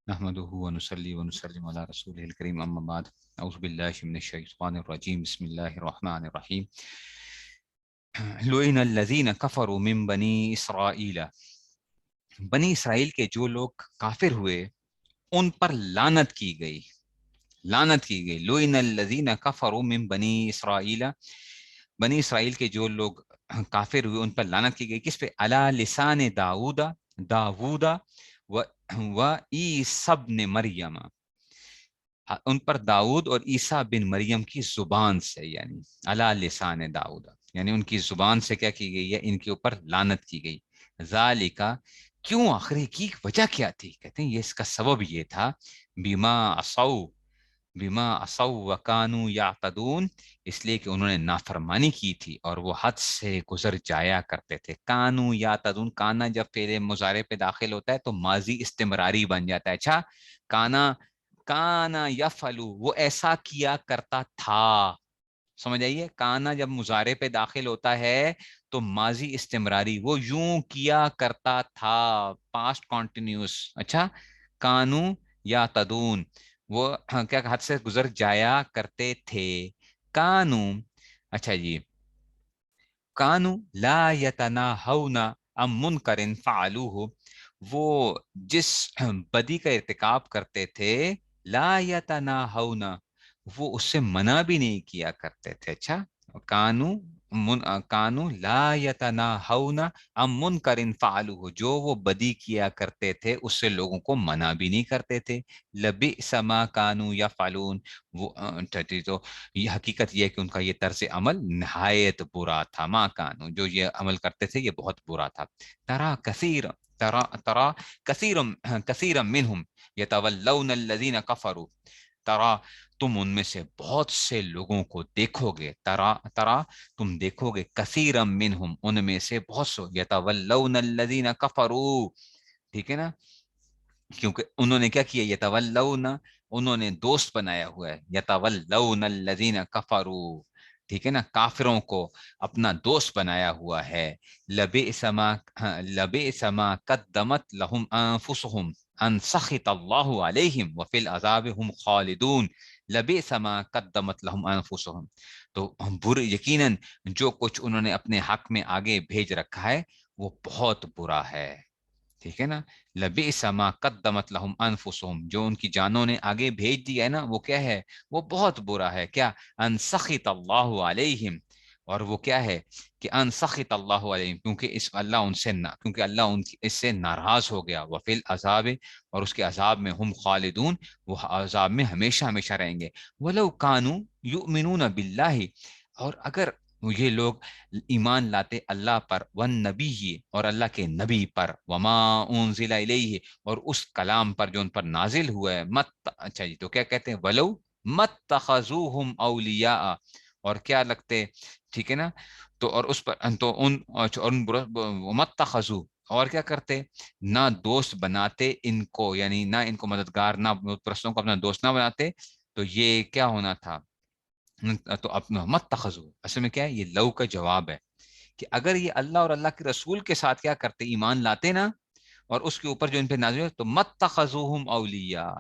نحمدہ ونصلی ونسلم علی رسولہ الکریم اما بعد اعوذ باللہ من الشیطان الرجیم بسم اللہ الرحمن الرحیم لعن الذین کفروا من بنی اسرائیل، بنی اسرائیل کے جو لوگ کافر ہوئے ان پر لعنت کی گئی، لعنت کی گئی۔ لعن الذین کفروا من بنی اسرائیل، بنی اسرائیل کے جو لوگ کافر ہوئے ان پر لعنت کی گئی۔ کس پہ؟ علی لسان داؤد، داؤد و عیسی ابن مریم، ان پر داؤد اور عیسیٰ بن مریم کی زبان سے، یعنی علی لسان داؤد، یعنی ان کی زبان سے کیا کی گئی ہے؟ ان کے اوپر لعنت کی گئی۔ ذالکا، کیوں؟ آخری کی وجہ کیا تھی؟ کہتے ہیں یہ اس کا سبب یہ تھا، بما عصوا وکانوا یعتدون، اس لیے کہ انہوں نے نافرمانی کی تھی اور وہ حد سے گزر جایا کرتے تھے۔ کانوا یعتدون، کانا جب فعل مضارع پہ داخل ہوتا ہے تو ماضی استمراری بن جاتا ہے۔ اچھا، کانا یفعلو، وہ ایسا کیا کرتا تھا، سمجھ آئیے؟ کانا جب مضارع پہ داخل ہوتا ہے تو ماضی استمراری، وہ یوں کیا کرتا تھا، پاسٹ کانٹینیوس۔ اچھا، کانو یا تدون، وہ کیا حد سے گزر جایا کرتے تھے۔ کانو، اچھا جی، کانو لا یتناہون عن منکر فعلوہ، وہ جس بدی کا ارتکاب کرتے تھے، لا یتناہون، وہ اس سے منع بھی نہیں کیا کرتے تھے۔ اچھا، کانو لا یتناہون عن منکر فعلوہ، جو وہ بدی کیا کرتے تھے اس سے لوگوں کو منع بھی نہیں کرتے تھے۔ لبئس ما کانوا یفعلون، وہ تو یہ حقیقت یہ ہے کہ ان کا یہ طرز عمل نہایت برا تھا۔ ما کانوا، جو یہ عمل کرتے تھے یہ بہت برا تھا۔ ترا کثیر منہم یتولون الذین کفروا، ترا، تم ان میں سے بہت سے لوگوں کو دیکھو گے، ترا تم دیکھو گے، کثیر منہم، ان میں سے بہت سے، یتولون الذین کفروا، ٹھیک ہے نا، کیونکہ انہوں نے کیا کیا؟ یتولون، انہوں نے دوست بنایا ہوا ہے، یتولون الذین کفروا، ٹھیک ہے نا، کافروں کو اپنا دوست بنایا ہوا ہے۔ لبئس ما قدمت لهم انفسهم ان سخط اللہ علیہم وفی العذاب هم خالدون۔ لبئس ما قدمت لهم انفسهم، تو برے، یقیناً جو کچھ انہوں نے اپنے حق میں آگے بھیج رکھا ہے وہ بہت برا ہے، ٹھیک ہے نا۔ لبئس ما قدمت لهم انفسهم، جو ان کی جانوں نے آگے بھیج دیا ہے نا، وہ کیا ہے؟ وہ بہت برا ہے۔ کیا؟ ان سخط اللہ علیہم، اور وہ کیا ہے کہ ان سخط اللہ علیہم، کیونکہ اللہ ان سے کیونکہ اللہ اس سے ناراض ہو گیا۔ وفی العذاب، اور اس کے عذاب میں، ہم خالدون، وہ عذاب میں ہمیشہ ہمیشہ رہیں گے۔ ولو کانوا یؤمنون باللہ، اور اگر یہ لوگ ایمان لاتے اللہ پر، والنبی، اور اللہ کے نبی پر، وما انزل الیہ، اور اس کلام پر جو ان پر نازل ہوا ہے، اچھا جی، تو کیا کہتے ہیں؟ ولو متخذوہم اولیاء، اور کیا لگتے، ٹھیک ہے نا، تو اور اس پر تو ان متخذو، اور کیا کرتے؟ نہ دوست بناتے ان کو، یعنی نہ ان کو مددگار، نہ بت پرستوں کو اپنا دوست نہ بناتے، تو یہ کیا ہونا تھا؟ تو اپنا مت تخذو، اصل میں کیا ہے؟ یہ لو کا جواب ہے کہ اگر یہ اللہ اور اللہ کے رسول کے ساتھ کیا کرتے؟ ایمان لاتے نا، اور اس کے اوپر جو ان پہ نازل ہے، تو مت تخذوہم اولیاء،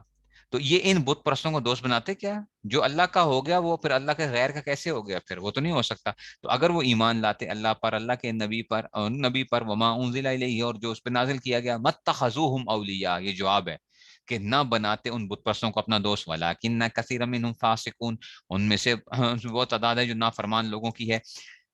تو یہ ان بت پرستوں کو دوست بناتے کیا؟ جو اللہ کا ہو گیا وہ پھر اللہ کے غیر کا کیسے ہو گیا؟ پھر وہ تو نہیں ہو سکتا۔ تو اگر وہ ایمان لاتے اللہ پر، اللہ کے نبی پر، اور نبی پر، وما انزل الیہ، اور جو اس پہ نازل کیا گیا، مت تخذوہم اولیاء، یہ جواب ہے کہ نہ بناتے ان بت پرستوں کو اپنا دوست، ولکن کثیر منہم فاسقون، ان میں سے وہ تعداد ہے جو نافرمان لوگوں کی ہے۔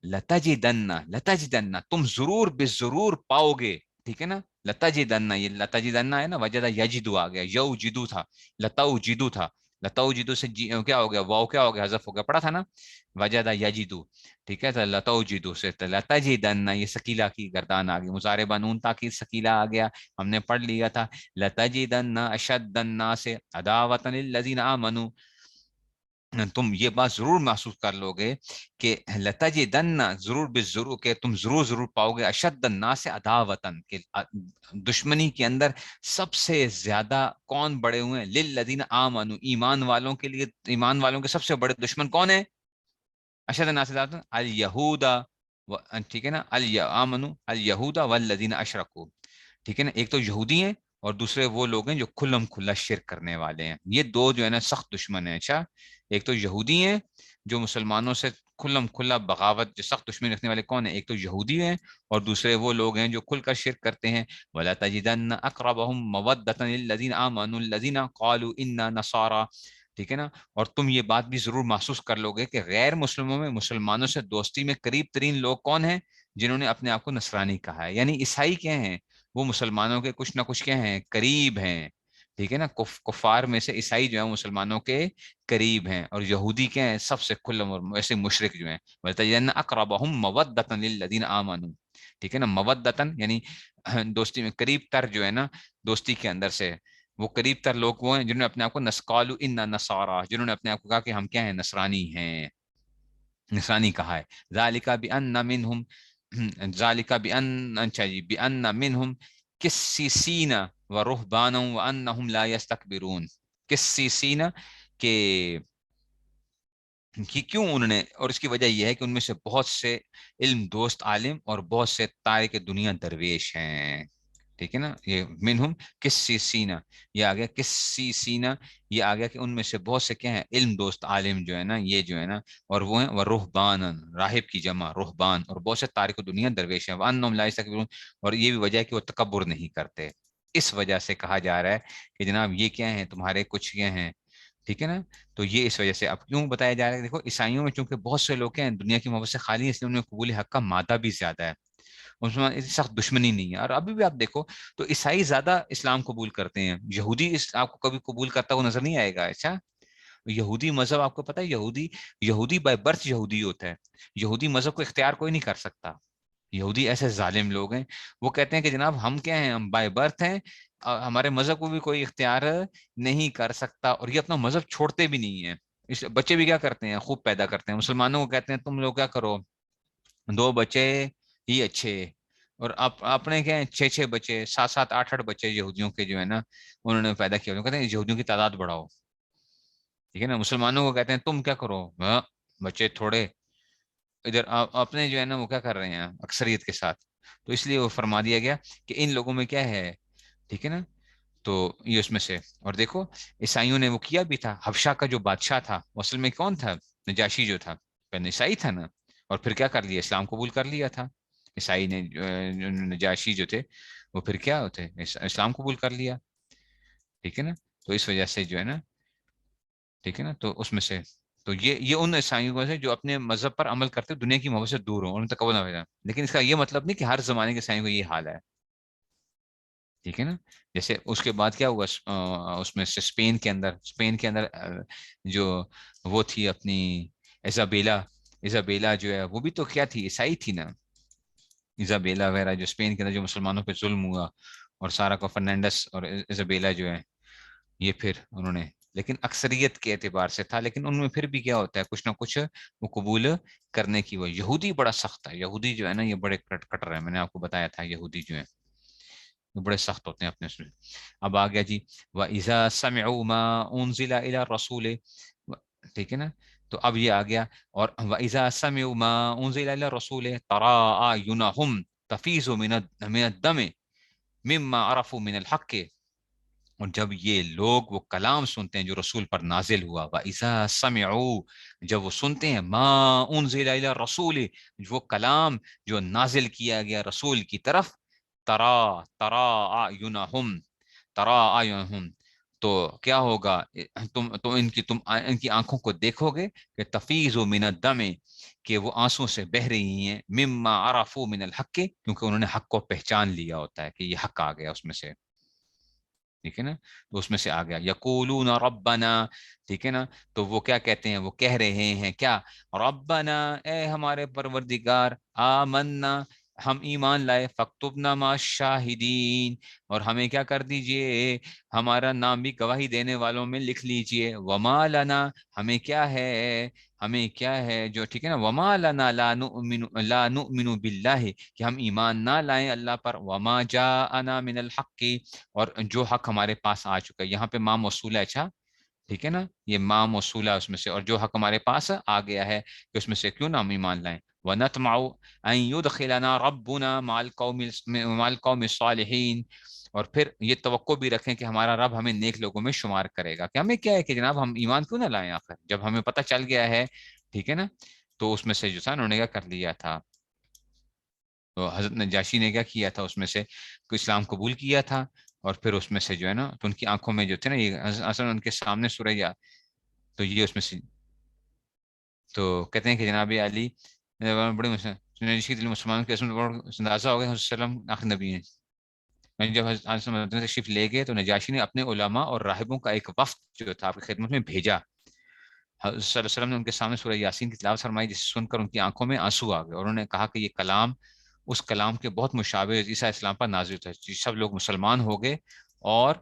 لتجدن، تم ضرور بے ضرور پاؤ گے، ٹھیک ہے نا، لتجدن، یہ لتجدن ہے نا، وجدہ یجدو آ گیا، یو جدو تھا، لتاؤ جدو تھا، لتاؤ جدو سے کیا ہو گیا؟ واو کیا ہو گیا؟ حذف ہو گیا، پڑھا تھا نا، وجدہ یجدو، ٹھیک ہے، تو لتاؤ جدو سے لتجدن، یہ سکیلا کی گردان آ گئی، مضارع بنون تاکید سکیلا آ گیا، ہم نے پڑھ لیا تھا۔ لتجدن اشد الناس عداوۃ للذین آمنوا، تم یہ بات ضرور محسوس کر لو گے کہ لتجدن، ضرور بالضرور، کہ تم ضرور ضرور پاؤ گے، اشد الناس عداوتن، کہ دشمنی کے اندر سب سے زیادہ کون بڑے ہوئے ہیں؟ للذین آمنوا، ایمان والوں کے لیے، ایمان والوں کے سب سے بڑے دشمن کون ہیں؟ اشد الناس عداوتن الیہود، ٹھیک ہے نا، آمنوا الیہود والذین اشرکوا، ٹھیک ہے نا، ایک تو یہودی ہیں اور دوسرے وہ لوگ ہیں جو کھلم کھلا شرک کرنے والے ہیں. یہ دو جو ہے نا سخت دشمن ہیں. اچھا، ایک تو یہودی ہیں جو مسلمانوں سے کھلم کھلا بغاوت، جو سخت دشمنی رکھنے والے کون ہیں؟ ایک تو یہودی ہیں، اور دوسرے وہ لوگ ہیں جو کھل کر شرک کرتے ہیں. وَلَا تَجِدَنَّ أَقْرَبَهُمْ مَوَدَّةً لِلَّذِينَ آمَنُوا الَّذِينَ قَالُوا إِنَّا نَصَارَى. ٹھیک ہے نا. اور تم یہ بات بھی ضرور محسوس کر لو گے کہ غیر مسلموں میں مسلمانوں سے دوستی میں قریب ترین لوگ کون ہیں؟ جنہوں نے اپنے آپ کو نصرانی کہا ہے. یعنی عیسائی کیا ہیں؟ وہ مسلمانوں کے کچھ نہ کچھ کیا ہیں؟ قریب ہیں. ٹھیک ہے نا. کفار میں سے عیسائی جو ہیں مسلمانوں کے قریب ہیں، اور یہودی کیا ہیں؟ سب سے کھلم اور ایسے مشرک جو ہیں. وَلَتَجِدَنَّ أَقْرَبَهُمْ مَوَدَّةً لِلَّذِينَ آمَنُوا. ٹھیک ہے نا. مودتن یعنی دوستی میں قریب تر جو ہے نا، دوستی کے اندر سے وہ قریب تر لوگ وہ ہیں جنہوں نے اپنے آپ کو قالوا انا نصارى، جنہوں نے اپنے آپ کو کہا کہ ہم کیا ہیں؟ نصرانی ہیں. نصرانی کہا ہے. ذالک بان منہم، ذالک بان، اچھا جی، بان منہم قسیسین ورہبانا وانہم لا یستکبرون. قسیسین کہ کیوں انہوں نے، اور اس کی وجہ یہ ہے کہ ان میں سے بہت سے علم دوست عالم اور بہت سے تارک دنیا درویش ہیں. ٹھیک ہے نا. یہ منہم کسی سینا، یہ آ گیا کسی سینا، یہ آ گیا کہ ان میں سے بہت سے کیا ہیں؟ علم دوست عالم جو ہے نا، یہ جو ہے نا، اور وہ ہیں وہ رہبان، راہب کی جمع رہبان، اور بہت سے تارک دنیا درویش ہیں. وانہم لا یستکبرون، اور یہ بھی وجہ ہے کہ وہ تکبر نہیں کرتے. اس وجہ سے کہا جا رہا ہے کہ جناب یہ کیا ہیں؟ تمہارے کچھ کیا ہیں؟ ٹھیک ہے نا. تو یہ اس وجہ سے اب کیوں بتایا جا رہا ہے؟ دیکھو عیسائیوں میں چونکہ بہت سے لوگ ہیں دنیا کی محبت سے خالی ہیں، اس لیے ان میں قبول حق کا مادہ بھی زیادہ ہے. مسلمان اتنی سخت دشمنی نہیں ہے. اور ابھی بھی آپ دیکھو تو عیسائی زیادہ اسلام قبول کرتے ہیں. یہودی آپ کو کبھی قبول کرتا ہوا نظر نہیں آئے گا. اچھا، یہودی مذہب آپ کو پتا ہے، یہودی بائی برتھ یہودی ہوتا ہے. یہودی مذہب کو اختیار کوئی نہیں کر سکتا. یہودی ایسے ظالم لوگ ہیں، وہ کہتے ہیں کہ جناب ہم کیا ہیں؟ ہم بائی برتھ ہیں، ہمارے مذہب کو بھی کوئی اختیار نہیں کر سکتا. اور یہ اپنا مذہب چھوڑتے بھی نہیں ہیں. اس بچے بھی کیا کرتے ہیں؟ خوب پیدا کرتے ہیں. مسلمانوں کو کہتے ہیں تم لوگ کیا کرو، دو بچے ہی اچھے. اور اپنے کیا ہیں؟ چھ چھ بچے، سات سات آٹھ آٹھ بچے یہودیوں کے جو ہے نا انہوں نے پیدا کیا. کہتے ہیں یہودیوں کی تعداد بڑھاؤ. ٹھیک ہے نا. مسلمانوں کو کہتے ہیں تم کیا کرو، بچے تھوڑے. ادھر اپنے جو ہے نا وہ کیا کر رہے ہیں اکثریت کے ساتھ. تو اس لیے وہ فرما دیا گیا کہ ان لوگوں میں کیا ہے. ٹھیک ہے نا. تو یہ اس میں سے. اور دیکھو عیسائیوں نے وہ کیا بھی تھا. حبشہ کا جو بادشاہ تھا وہ اصل میں کون تھا؟ نجاشی جو تھا، پہلے عیسائی تھا نا. اور پھر کیا کر لیا؟ اسلام قبول کر لیا تھا عیسائی نے. نجاشی جو تھے وہ پھر کیا ہوتے؟ اسلام قبول کر لیا. ٹھیک ہے نا. تو اس وجہ سے جو ہے نا، ٹھیک ہے نا، تو اس میں سے تو یہ ان عیسائیوں کو سے جو اپنے مذہب پر عمل کرتے دنیا کی محبت سے دور ہوں، ان تک نہ ہو جائے. لیکن اس کا یہ مطلب نہیں کہ ہر زمانے کے عیسائیوں کو یہ حال ہے. ٹھیک ہے نا. جیسے اس کے بعد کیا ہوا اس میں سے اسپین کے اندر جو وہ تھی اپنی ایزابیلا. ایزابیلا جو ہے وہ بھی تو کیا تھی؟ عیسائی تھی نا. ایزابیلا وغیرہ جو اسپین کے اندر جو مسلمانوں پہ ظلم ہوا، اور سارا کو فرنینڈس اور ایزابیلا جو ہے یہ پھر انہوں نے، لیکن اکثریت کے اعتبار سے تھا. لیکن ان میں پھر بھی کیا ہوتا ہے؟ کچھ نہ کچھ وہ قبول کرنے کی. وہ یہودی بڑا سخت ہے. یہودی جو ہے نا یہ بڑے کٹر ہے. میں نے آپ کو بتایا تھا یہودی جو ہے وہ بڑے سخت ہوتے ہیں اپنے اس میں. اب آ گیا جی وَإِذَا سَمِعُوا مَا أُنزِلَ إِلَى الرَّسُولِ. ٹھیک ہے نا. تو اب یہ آ گیا. اور وَإِذَا سَمِعُوا مَا أُنزِلَ إِلَى الرَّسُولِ تَرَىٰ أَعْيُنَهُمْ تَفِيضُ مِنَ الدَّمِ مِمَّا عَرَفُوا مِنَ الْحَقِّ. اور جب یہ لوگ وہ کلام سنتے ہیں جو رسول پر نازل ہوا، وَإِذَا سَمِعُوا، جب وہ سنتے ہیں مَا أُنزِلَ إِلَى الرَّسُولِ، وہ کلام جو نازل کیا گیا رسول کی طرف، أَعْيُنَهُمْ، ترا آیہم، تو کیا ہوگا؟ تم ان کی آنکھوں کو دیکھو گے کہ تفیض من الدم، کہ وہ آنسوں سے بہہ رہی ہیں، مما عرفوا من الحق، کیونکہ انہوں نے حق کو پہچان لیا ہوتا ہے کہ یہ حق آ گیا اس میں سے. ٹھیک ہے نا. تو اس میں سے آ گیا یقولون ربنا. ٹھیک ہے نا. تو وہ کیا کہتے ہیں؟ وہ کہہ رہے ہیں کیا؟ ربنا، اے ہمارے پروردگار، آمنا، ہم ایمان لائے، فاکتبنا مع الشاہدین، اور ہمیں کیا کر دیجئے؟ ہمارا نام بھی گواہی دینے والوں میں لکھ لیجئے. وما لنا، ہمیں کیا ہے؟ ہمیں کیا ہے جو، ٹھیک ہے نا، وما لنا لا نؤمن باللہ، کہ ہم ایمان نہ لائیں اللہ پر، وما جاءنا من الحق، اور جو حق ہمارے پاس آ چکا ہے. یہاں پہ ماں موصول ہے. اچھا ٹھیک ہے نا. یہ ماں موصول ہے اس میں سے، اور جو حق ہمارے پاس آ گیا ہے کہ اس میں سے کیوں نہ ہم ایمان لائیں. وَنَطْمَعُ أَن يُدْخِلَنَا رَبُّنَا مَعَ الْقَوْمِ الصَّالِحِينَ، اور پھر یہ توقع بھی رکھیں کہ ہمارا رب ہمیں نیک لوگوں میں شمار کرے گا. کہ ہمیں کیا ہے کہ جناب ہم ایمان کیوں نہ لائیں آخر جب ہمیں پتہ چل گیا ہے, ٹھیک ہے نا. تو اس میں سے جو تھا انہوں نے کیا کر لیا تھا, تو حضرت نجاشی نے کیا کیا تھا, اس میں سے اسلام قبول کیا تھا. اور پھر اس میں سے جو ہے نا, تو ان کی آنکھوں میں جو تھے نا, یہ اصل ان کے سامنے سورج, تو یہ اس میں سے, تو کہتے ہیں کہ جناب علی بڑے مسلمان کے اندازہ ہو گیا وسلم آخر نبی ہیں. جب حضرت مدینہ تشریف لے گئے تو نجاشی نے اپنے علماء اور راہبوں کا ایک وفد جو تھا آپ کی خدمت میں بھیجا. حضرت صلی اللہ علیہ وسلم نے ان کے سامنے سورہ یاسین کی تلاوت فرمائی, جسے سن کر ان کی آنکھوں میں آنسو آ گئے, اور انہوں نے کہا کہ یہ کلام اس کلام کے بہت مشابہ عیسیٰ اسلام پر نازل تھا. سب لوگ مسلمان ہو گئے, اور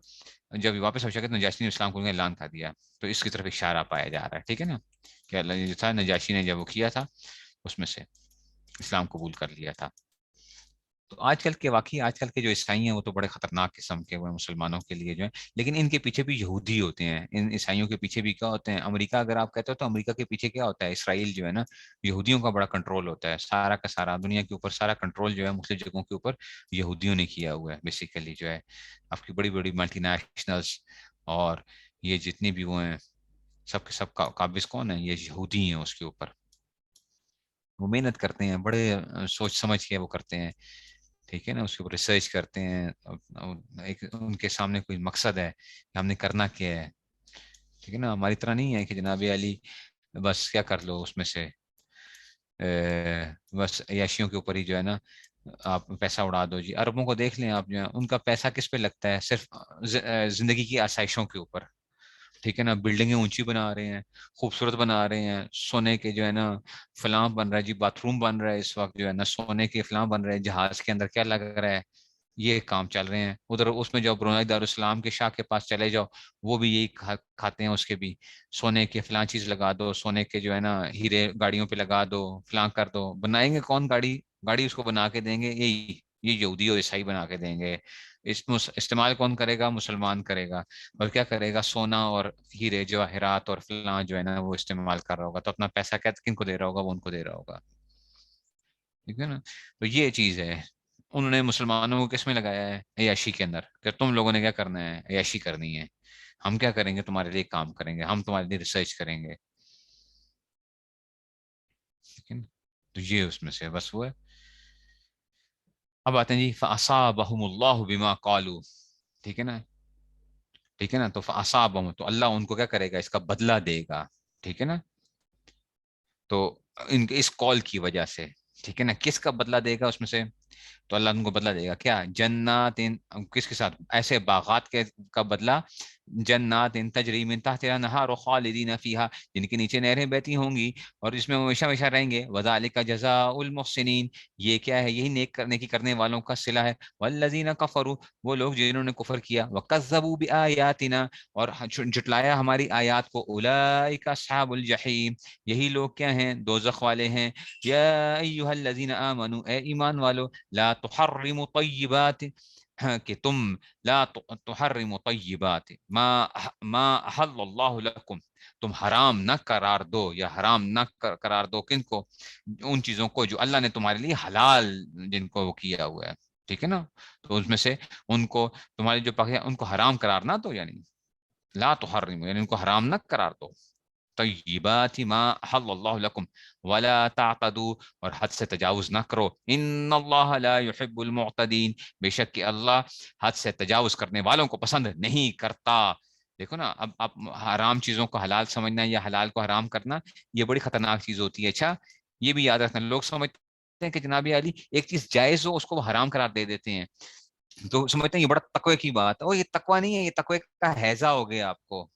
جب یہ واپس ہو چکے تو نجاشی نے اسلام کو اعلان کر دیا. تو اس کی طرف اشارہ پایا جا رہا ہے, ٹھیک ہے نا, کہ اللہ جو تھا نجاشی نے جب وہ کیا تھا اس میں سے اسلام قبول کر لیا تھا. تو آج کل کے واقعی آج کل کے جو عیسائی ہیں وہ تو بڑے خطرناک قسم کے وہ مسلمانوں کے لیے جو ہیں, لیکن ان کے پیچھے بھی یہودی ہوتے ہیں. ان عیسائیوں کے پیچھے بھی کیا ہوتے ہیں, امریکہ اگر آپ کہتے ہو تو امریکہ کے پیچھے کیا ہوتا ہے, اسرائیل جو ہے نا, یہودیوں کا بڑا کنٹرول ہوتا ہے. سارا کا سارا دنیا کے اوپر سارا کنٹرول جو ہے مختلف جگہوں کے اوپر یہودیوں نے کیا ہوا ہے بیسیکلی. جو ہے آپ کی بڑی بڑی ملٹی نیشنلز اور یہ جتنی بھی وہ ہیں, سب کے سب قابض کون ہیں, یہ یہودی ہیں. اس کے اوپر وہ محنت کرتے ہیں, بڑے سوچ سمجھ کے وہ کرتے ہیں, ٹھیک ہے نا. اس کے اوپر ریسرچ کرتے ہیں, ایک ان کے سامنے کوئی مقصد ہے کہ ہم نے کرنا کیا ہے, ٹھیک ہے نا. ہماری طرح نہیں ہے کہ جناب علی بس کیا کر لو اس میں سے, بس عیاشیوں کے اوپر ہی جو ہے نا آپ پیسہ اڑا دو. جی عربوں کو دیکھ لیں آپ, جو ہے ان کا پیسہ کس پہ لگتا ہے, صرف زندگی کی آسائشوں کے اوپر, ٹھیک ہے نا. بلڈنگیں اونچی بنا رہے ہیں, خوبصورت بنا رہے ہیں, سونے کے جو ہے نا فلاں بن رہا ہے, جی باتھ روم بن رہا ہے اس وقت جو ہے نا, سونے کے فلاں بن رہے ہیں, جہاز کے اندر کیا لگ رہا ہے, یہ کام چل رہے ہیں. ادھر اس میں جاؤ برونائی دارالاسلام کے شاہ کے پاس چلے جاؤ, وہ بھی یہی کھاتے ہیں. اس کے بھی سونے کے فلاں چیز لگا دو, سونے کے جو ہے نا ہیرے گاڑیوں پہ لگا دو, فلاں کر دو. بنائیں گے کون گاڑی, گاڑی اس کو بنا کے دیں گے یہ یہودی اور عیسائی بنا کے دیں گے. استعمال کون کرے گا, مسلمان کرے گا. اور کیا کرے گا, سونا اور ہیرے جواہرات اور فلاں جو ہے نا وہ استعمال کر رہا ہوگا. تو اپنا پیسہ کن کو دے رہا ہوگا, وہ ان کو دے رہا ہوگا, ٹھیک ہے نا. تو یہ چیز ہے, انہوں نے مسلمانوں کو کس میں لگایا ہے, عیاشی کے اندر, کہ تم لوگوں نے کیا کرنا ہے, عیاشی کرنی ہے. ہم کیا کریں گے, تمہارے لیے کام کریں گے, ہم تمہارے لیے ریسرچ کریں گے, ٹھیک ہے نا. تو یہ اس میں سے بس وہ ہے. اب آتے ہیں جی فَأَصَابَهُمُ اللَّهُ بِمَا قَالُوا, ٹھیک ہے نا, ٹھیک ہے نا. تو فَأَصَابَهُمْ, تو اللہ ان کو کیا کرے گا, اس کا بدلہ دے گا, ٹھیک ہے نا. تو ان کے اس کال کی وجہ سے, ٹھیک ہے نا, کس کا بدلہ دے گا اس میں سے, تو اللہ ان کو بدلہ دے گا کیا, جنات, کس کے ساتھ, ایسے باغات کے کا بدلہ, جنات تجری من تحتها الانہار خالدین فیہا, جن کے نیچے نہریں بہتی ہوں گی اور اس میں ہمیشہ ہمیشہ رہیں گے. وذالک جزاء المحسنین, یہ کیا ہے, یہی نیک کرنے کی کرنے والوں کا صلہ ہے. والذین کفروا, وہ لوگ جنہوں نے کفر کیا, وکذبوا بآیاتنا, اور جھٹلایا ہماری آیات کو, اولئک اصحاب الجحیم, یہی لوگ کیا ہیں, دوزخ والے ہیں. یا ایھا الذین آمنوا, اے ایمان والو, لا تحرموا طیبات, کہ تم لا تحرموا طیبات ما احل اللہ لکم, تم حرام نہ قرار دو یا حرام نہ قرار دو کن کو, ان چیزوں کو جو اللہ نے تمہارے لیے حلال جن کو وہ کیا ہوا ہے, ٹھیک ہے نا. تو اس میں سے ان کو تمہارے جو پاک ہے ان کو حرام قرار نہ دو, یعنی لا تحرموا یعنی ان کو حرام نہ قرار دو. طیبات ما حل اللہ لکم ولا تعتدوا, اور حد سے تجاوز نہ کرو. ان اللہ لا يحب المعتدین, بے شک کہ اللہ حد سے تجاوز کرنے والوں کو پسند نہیں کرتا. دیکھو نا, اب آپ حرام چیزوں کو حلال سمجھنا یا حلال کو حرام کرنا, یہ بڑی خطرناک چیز ہوتی ہے. اچھا یہ بھی یاد رکھنا, لوگ سمجھتے ہیں کہ جناب علی ایک چیز جائز ہو اس کو وہ حرام قرار دے دیتے ہیں, تو سمجھتے ہیں یہ بڑا تقوی کی بات ہے. وہ یہ تقوی نہیں ہے, یہ تقوی کا ہیضہ ہو گیا آپ کو,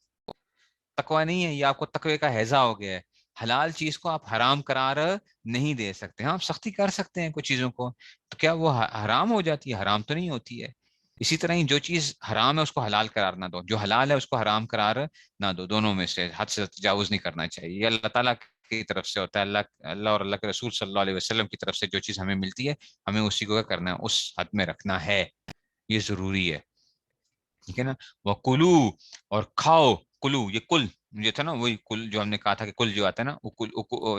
تقوی نہیں ہے یہ, آپ کو تقوی کا ہیضہ ہو گیا ہے. حلال چیز کو آپ حرام قرار نہیں دے سکتے. ہاں آپ سختی کر سکتے ہیں کچھ چیزوں کو, تو کیا وہ حرام ہو جاتی ہے, حرام تو نہیں ہوتی ہے. اسی طرح ہی جو چیز حرام ہے اس کو حلال قرار نہ دو, جو حلال ہے اس کو حرام قرار نہ دو. دونوں میں سے حد سے تجاوز نہیں کرنا چاہیے. یہ اللہ تعالیٰ کی طرف سے ہوتا ہے, اللہ اور اللہ کے رسول صلی اللہ علیہ وسلم کی طرف سے جو چیز ہمیں ملتی ہے, ہمیں اسی کو کرنا ہے, اس حد میں رکھنا ہے, یہ ضروری ہے, ٹھیک ہے نا. وہ کلو, اور کھاؤ, کلو یہ کل یہ تھا نا وہی کل جو ہم نے کہا تھا کہ کل جو آتا ہے نا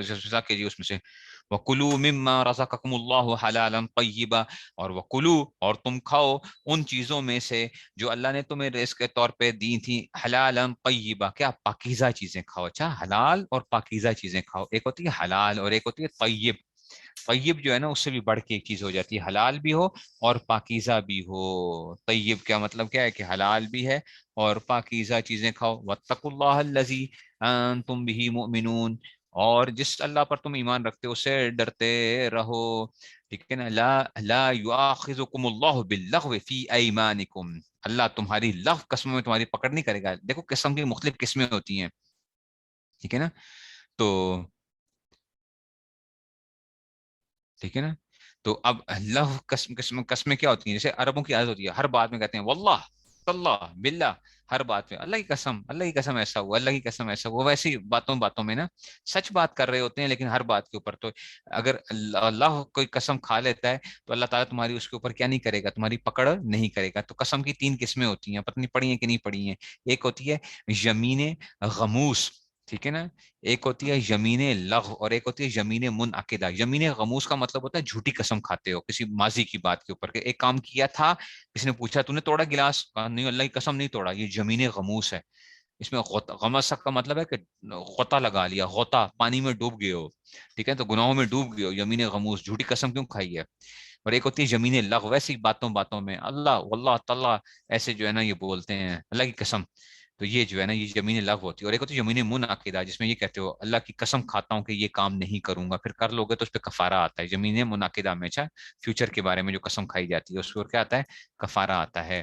جزا کیجیے اس میں سے، وَكُلُوا مِمَّا رَزَقَكُمُ اللَّهُ حَلَالًا طَيِّبًا، اور وَكُلُوا، اور تم کھاؤ ان چیزوں میں سے جو اللہ نے تمہیں رزق کے طور پہ دی تھی، حلالا طیبہ، کیا پاکیزہ چیزیں کھاؤ. اچھا حلال اور پاکیزہ چیزیں کھاؤ، ایک ہوتی ہے حلال اور ایک ہوتی ہے طیب. طیب جو ہے نا اس سے بھی بڑھ کے ایک چیز ہو جاتی ہے، حلال بھی ہو اور پاکیزہ بھی ہو. طیب کیا مطلب کیا ہے کہ حلال بھی ہے اور پاکیزہ چیزیں کھاؤ. واتقوا اللہ الذی انتم بہ مؤمنون، اور جس اللہ پر تم ایمان رکھتے ہو اس سے ڈرتے رہو. ٹھیک ہے نا. لا یؤاخذکم اللہ باللغو فی ایمانکم، اللہ تمہاری لغو قسموں میں تمہاری پکڑ نہیں کرے گا. دیکھو قسم کی مختلف قسمیں ہوتی ہیں. ٹھیک ہے نا. تو ٹھیک ہے نا. تو اب اللہ قسمیں کیا ہوتی ہیں؟ جیسے عربوں کی عادت ہوتی ہے ہر بات میں کہتے ہیں واللہ، اللہ باللہ، ہر بات میں اللہ کی قسم، اللہ کی قسم ایسا ہوا، اللہ کی قسم ایسا ہوا. ویسی باتوں باتوں میں نا سچ بات کر رہے ہوتے ہیں لیکن ہر بات کے اوپر. تو اگر اللہ کوئی قسم کھا لیتا ہے تو اللہ تعالیٰ تمہاری اس کے اوپر کیا نہیں کرے گا، تمہاری پکڑ نہیں کرے گا. تو قسم کی تین قسمیں ہوتی ہیں، پتہ نہیں پڑھی ہیں کہ نہیں پڑھی ہیں. ایک ہوتی ہے یمین غموس، ٹھیک ہے نا. ایک ہوتی ہے یمین لغو اور ایک ہوتی ہے یمین منعقدہ. یمین غموس کا مطلب ہوتا ہے جھوٹی قسم کھاتے ہو کسی ماضی کی بات کے اوپر، کہ ایک کام کیا تھا، کسی نے پوچھا تو نے توڑا گلاس، کہا نہیں اللہ کی قسم نہیں توڑا. یہ یمین غموس ہے. اس میں غمس کا مطلب ہے کہ غوطہ لگا لیا، غوطہ پانی میں ڈوب گئے ہو. ٹھیک ہے. تو گناہوں میں ڈوب گئے ہو، یمین غموس، جھوٹی قسم کیوں کھائی ہے. اور ایک ہوتی ہے یمین لغو، ویسی باتوں باتوں میں اللہ واللہ تعالیٰ ایسے جو ہے نا یہ بولتے ہیں اللہ کی قسم. تو یہ جو ہے نا یہ یمین لغو ہوتی ہے. اور ایک ہوتی ہے یمین منعقدہ، جس میں یہ کہتے ہو اللہ کی قسم کھاتا ہوں کہ یہ کام نہیں کروں گا، پھر کر لو گے تو اس پہ کفارہ آتا ہے. یمین منعقدہ میں اچھا فیوچر کے بارے میں جو قسم کھائی جاتی ہے اس پر کیا آتا ہے، کفارہ آتا ہے.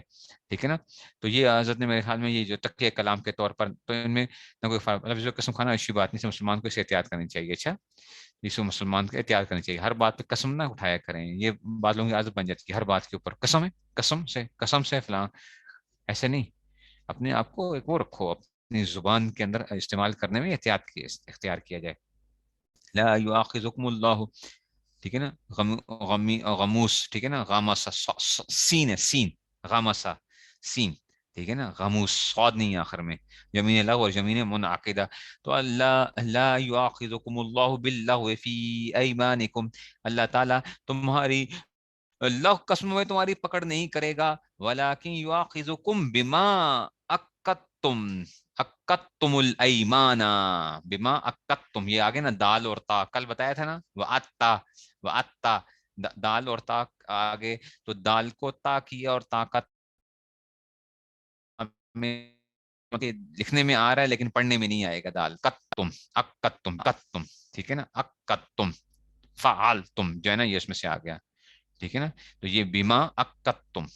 ٹھیک ہے نا. تو یہ حضرت نے میرے خیال میں یہ جو تقیہ کلام کے طور پر، تو ان میں نہ کوئی لفظ قسم کھانا اچھی بات نہیں، مسلمان کو اسے احتیاط کرنی چاہیے. اچھا اس کو مسلمان کو احتیاط کرنی چاہیے، ہر بات پہ قسم نہ اٹھایا کریں. یہ بات لوگوں کی عادت بن جاتی ہے ہر بات کے اوپر قسم ہے، قسم سے فلاں. ایسے نہیں. اپنے آپ کو ایک وہ رکھو، اپنی زبان کے اندر استعمال کرنے میں احتیاط اختیار کیا جائے. لا یؤاخذکم اللہ، ٹھیک ہے نا. غموس، ٹھیک ہے نا. غامسا سین ہے، سین، غامسا سین، ٹھیک ہے نا. غموس صاد نہیں ہے آخر میں. یمین لغو اور یمین منعقدہ. تو اللہ لا یؤاخذکم اللہ باللغو فی ایمانکم، اللہ تعالیٰ تمہاری اللہ قسموں میں تمہاری پکڑ نہیں کرے گا. ولیکن یؤاخذکم بما عقدتم، عقدتم الایمان، بما عقدتم، یہ آگے نا دال اور تا کل بتایا تھا نا، وعتا، وعتا، دال اور تا آگے. تو دال کو تا کیا اور تا کا میں لکھنے میں آ رہا ہے لیکن پڑھنے میں نہیں آئے گا. دال قتم، عقدتم، قتم، ٹھیک ہے نا. عقدتم، فعلتم جو ہے نا یہ اس میں سے آ گیا. ٹھیک ہے نا. تو یہ بیما عقدتم،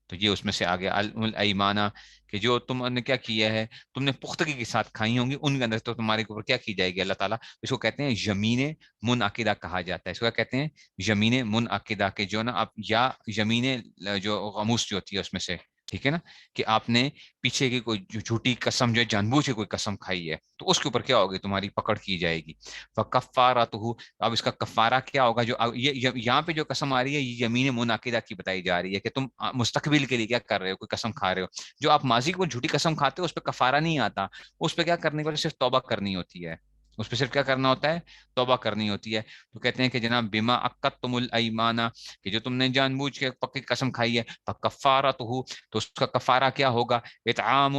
تو یہ اس میں سے آ گیا. الایمانہ، کہ جو تم نے کیا کیا ہے، تم نے پختگی کے ساتھ کھائی ہوں گی ان کے اندر تو تمہارے اوپر کیا کی جائے گی اللہ تعالیٰ. اس کو کہتے ہیں یمین منعقدہ کہا جاتا ہے. اس کو کیا کہتے ہیں، یمین منعقدہ، کہ جو نا آپ یا یمین جو غموس جو ہوتی ہے اس میں سے، ٹھیک ہے نا، کہ آپ نے پیچھے کی کوئی جھوٹی قسم جو ہے جان بوجھ کے کوئی قسم کھائی ہے تو اس کے اوپر کیا ہوگی، تمہاری پکڑ کی جائے گی. فکفارتہ، اب اس کا کفارہ کیا ہوگا. جو یہاں پہ جو قسم آ رہی ہے یہ یمین منعقدہ کی بتائی جا رہی ہے کہ تم مستقبل کے لیے کیا کر رہے ہو، کوئی قسم کھا رہے ہو. جو آپ ماضی کو جھوٹی قسم کھاتے ہو اس پہ کفارہ نہیں آتا. اس پہ کیا کرنے کے لیے صرف توبہ کرنی ہوتی ہے. اس پہ صرف کیا کرنا ہوتا ہے، توبہ کرنی ہوتی ہے. تو کہتے ہیں کہ جناب بما عقدتم الایمان، کہ جو تم نے جان بوجھ کے پکی قسم کھائی ہے، فکفارتہ، تو اس کا کفارہ کیا ہوگا، اطعام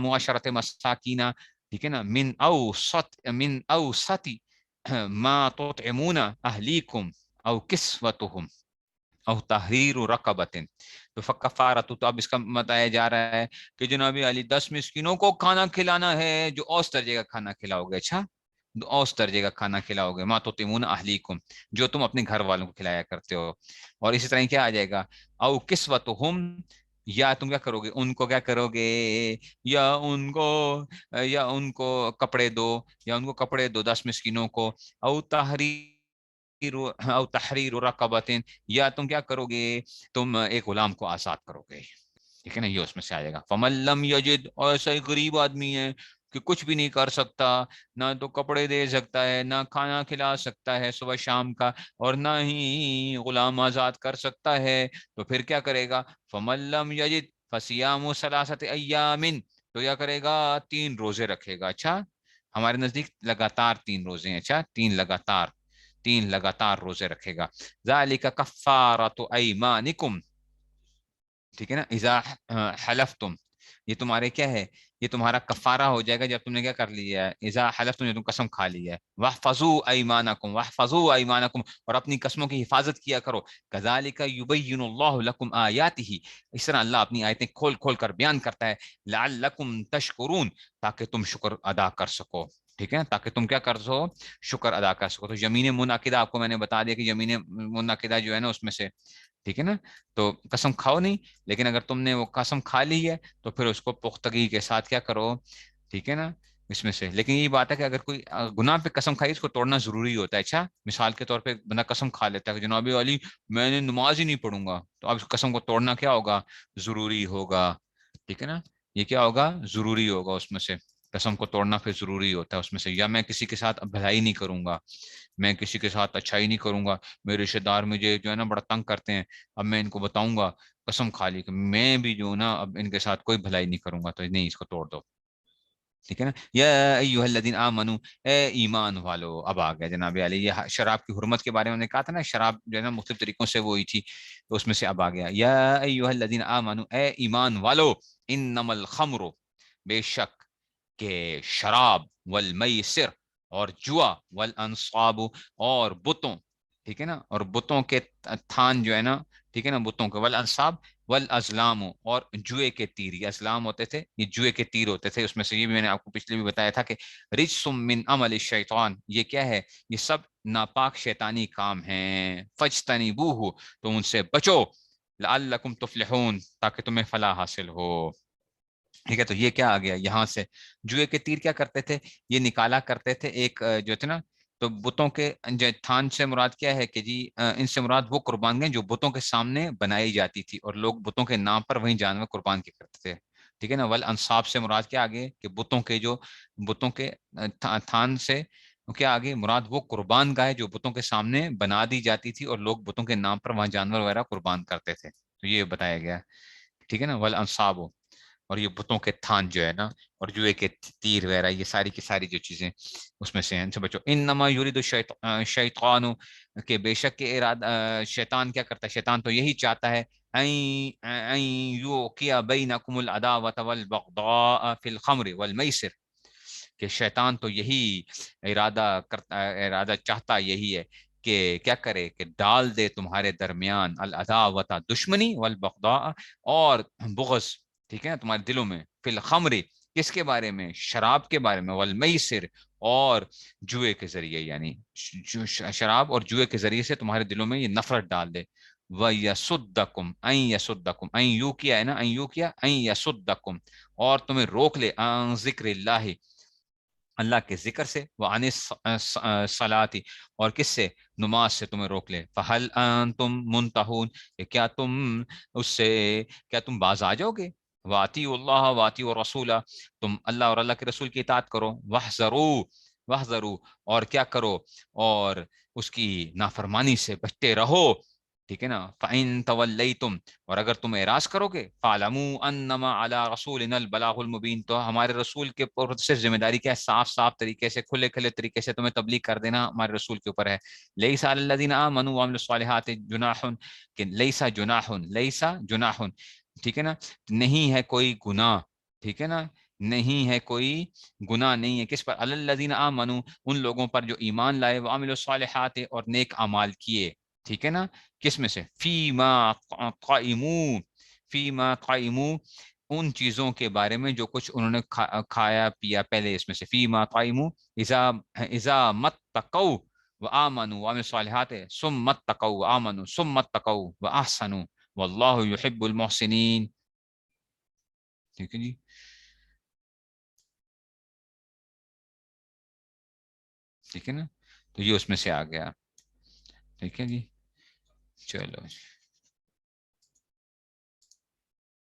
عشرۃ مساکین، ٹھیک ہے نا. من اوسط ما تطعمون اہلیکم او کسوتہم او تحریر رقبۃ. تو فکفارۃ، تو اب اس کا بتایا جا رہا ہے کہ جناب علی 10 مسکینوں کو کھانا کھلانا ہے جو اوسط درجے کا کھانا کھلاؤ گے. اچھا اوسط درجے کا کھانا کھلاؤ گے، ما تطعمون اہلیکم، جو تم اپنے گھر والوں کو کھلایا کرتے ہو. اور اسی طرح کیا آ جائے گا، او کسوتہم، یا تم کیا کرو گے، ان کو کیا کرو گے، یا ان کو، یا ان کو کپڑے دو، یا ان کو کپڑے دو 10 مسکینوں کو. او تحریر رقبۃ، یا تم کیا کرو گے، تم ایک غلام کو آزاد کرو گے. ٹھیک ہے نا. یہ اس میں سے آئے گا. فمن لم یجد، اور ایسا ہی غریب آدمی ہے کہ کچھ بھی نہیں کر سکتا، نہ تو کپڑے دے سکتا ہے، نہ کھانا کھلا سکتا ہے صبح شام کا، اور نہ ہی غلام آزاد کر سکتا ہے، تو پھر کیا کرے گا. فمن لم یجد فصیام ثلاثۃ ایام، تو کیا کرے گا؟ 3 روزے رکھے گا. اچھا ہمارے نزدیک لگاتار 3 روزے ہیں. اچھا 3 لگاتار روزے رکھے گا. ذالک کفارۃ ایمانکم، ٹھیک ہے نا. اذا حلفتم، یہ تمہارے کیا ہے؟ یہ تمہارا کفارہ ہو جائے گا جب تم نے کیا کر لیا ہے؟ اذا حلفتم، جب تم قسم کھا لیا ہے. واحفظوا ایمانکم، واحفظوا ایمانکم، اور اپنی قسموں کی حفاظت کیا کرو. کذالک یبین اللہ لکم آیاتہ، اس طرح اللہ اپنی آیتیں کھول کھول کر بیان کرتا ہے. لعلکم تشکرون، تاکہ تم شکر ادا کر سکو. ٹھیک ہے، تاکہ تم کیا کر سو؟ شکر ادا کر سکو. تو یمین منعقدہ آپ کو میں نے بتا دیا کہ یمین منعقدہ جو ہے نا اس میں سے، ٹھیک ہے نا. تو قسم کھاؤ نہیں، لیکن اگر تم نے وہ قسم کھا لی ہے تو پھر اس کو پختگی کے ساتھ کیا کرو؟ ٹھیک ہے نا. اس میں سے لیکن یہ بات ہے کہ اگر کوئی گناہ پہ قسم کھائی اس کو توڑنا ضروری ہوتا ہے. اچھا مثال کے طور پہ بندہ قسم کھا لیتا ہے کہ جناب علی میں نے نماز ہی نہیں پڑھوں گا، تو اب اس قسم کو توڑنا کیا ہوگا؟ ضروری ہوگا. ٹھیک ہے نا، یہ کیا ہوگا؟ ضروری ہوگا. اس میں سے قسم کو توڑنا پھر ضروری ہوتا ہے اس میں سے. یا میں کسی کے ساتھ بھلائی نہیں کروں گا، میں کسی کے ساتھ اچھائی نہیں کروں گا، میرے رشتے دار مجھے جو ہے نا بڑا تنگ کرتے ہیں، اب میں ان کو بتاؤں گا قسم کھا لی کہ میں بھی جو نا اب ان کے ساتھ کوئی بھلائی نہیں کروں گا، تو نہیں، اس کو توڑ دو. ٹھیک ہے نا. یا ایھا الذین آمنو، اے ایمان والو. اب آ گیا جناب علی یہ شراب کی حرمت کے بارے میں نے کہا تھا نا، شراب جو ہے نا مختلف طریقوں سے وہ ہوئی تھی، تو اس میں سے اب آ گیا یا ایھا الذین آمنو، اے ایمان والو. انما الخمر، بے شک کہ شراب، والمیسر، اور جوا، والانصاب، اور بتوں، ٹھیک ہے نا، اور بتوں کے تھان جو ہے نا، ٹھیک ہے نا، بتوں کے، والانصاب، والازلام، اور جوئے کے تیر. یہ اسلام ہوتے تھے، یہ جوئے کے تیر ہوتے تھے. اس میں سے یہ بھی میں نے آپ کو پچھلے بھی بتایا تھا کہ رجس من عمل الشیطان، یہ کیا ہے؟ یہ سب ناپاک شیطانی کام ہیں. فاجتنبوہ، تو ان سے بچو. لعلکم تفلحون، تاکہ تمہیں فلاح حاصل ہو. ٹھیک ہے، تو یہ کیا آ گیا یہاں سے؟ جوئے کے تیر کیا کرتے تھے؟ یہ نکالا کرتے تھے ایک جو تھے نا، تو بتوں کے تھان سے مراد کیا ہے کہ جی ان سے مراد وہ قربان گئے جو بتوں کے سامنے بنائی جاتی تھی، اور لوگ بتوں کے نام پر وہیں جانور قربان کیا کرتے تھے. ٹھیک ہے نا. ول انصاب سے مراد کیا آگے کہ بتوں کے جو بتوں کے تھان سے کیا آگے مراد وہ قربان گائے جو بتوں کے سامنے بنا دی جاتی تھی، اور لوگ بتوں کے نام پر وہاں جانور وغیرہ قربان کرتے تھے. تو یہ بتایا گیا. ٹھیک ہے نا. ول انصاب، اور یہ بتوں کے تھان جو ہے نا، اور جوئے کے تیر وغیرہ، یہ ساری کی ساری جو چیزیں اس میں سے ہیں، ان سے بچو. انما یرید الشیطان، کہ بے شک کے ارادہ شیطان کیا کرتا ہے؟ شیطان تو یہی چاہتا ہے ان یوقع بینکم العداوۃ والبغضاء فی الخمر والمیسر، کہ شیطان تو یہی ارادہ کرتا ہے، ارادہ چاہتا یہی ہے کہ کیا کرے؟ کہ ڈال دے تمہارے درمیان العداوۃ، دشمنی، والبغضاء، اور بغض، ٹھیک ہے نا، تمہارے دلوں میں. فی الخمر، کس کے بارے میں؟ شراب کے بارے میں. والمیسر، اور جوئے کے ذریعے، یعنی شراب اور جوئے کے ذریعے سے تمہارے دلوں میں یہ نفرت ڈال دے. وَيَسُدَّكُمْ أَن يَسُدَّكُمْ أَن يُوقِيَ ہے نا، أَن يُوقِيَ أَن يَسُدَّكُمْ، اور تمہیں روک لے. عن ذکر اللہ، اللہ کے ذکر سے. وعن الصلاۃ، اور کس سے؟ نماز سے تمہیں روک لے. فہل انتم منتہون، کہ کیا تم اس سے، کیا تم باز آ جاؤ گے؟ واطیعوا اللہ واطیعوا الرسول، تم اللہ اور اللہ کے رسول کی اطاعت کرو. واحذروا، اور کیا کرو؟ اور اس کی نافرمانی سے بچتے رہو. ٹھیک ہے نا. فَإِن تَوَلَّيْتُمْ، اور اگر تم اعراض کرو گے، فَاعْلَمُوا أَنَّمَا عَلَىٰ رَسُولِنَا الْبَلَاغُ الْمُبِينُ، تو ہمارے رسول کے اوپر صرف ذمہ داری کیا ہے؟ صاف صاف طریقے سے، کھلے کھلے طریقے سے تمہیں تبلیغ کر دینا ہمارے رسول کے اوپر ہے. لَيْسَ عَلَى الَّذِينَ آمَنُوا وَعَمِلُوا الصَّالِحَاتِ جُنَاحٌ، کہ لیسا جناح، ٹھیک ہے نا، نہیں ہے کوئی گناہ. ٹھیک ہے نا، نہیں ہے کوئی گناہ، نہیں ہے کس پر؟ علی الذین آمنوا، ان لوگوں پر جو ایمان لائے، وعملوا الصالحات، اور نیک اعمال کیے. ٹھیک ہے نا. کس میں سے؟ فیما قائمو، فیما قائمو، ان چیزوں کے بارے میں جو کچھ انہوں نے کھایا پیا پہلے. اس میں سے فیما قائمو، اذا متقوا وآمنوا وعملوا الصالحات ثم اتقوا وآمنوا ثم اتقوا واحسنوا واللہ یحب المحسنین. ٹھیک ہے جی. ٹھیک ہے نا. تو یہ اس میں سے آ گیا. ٹھیک ہے جی. چلو.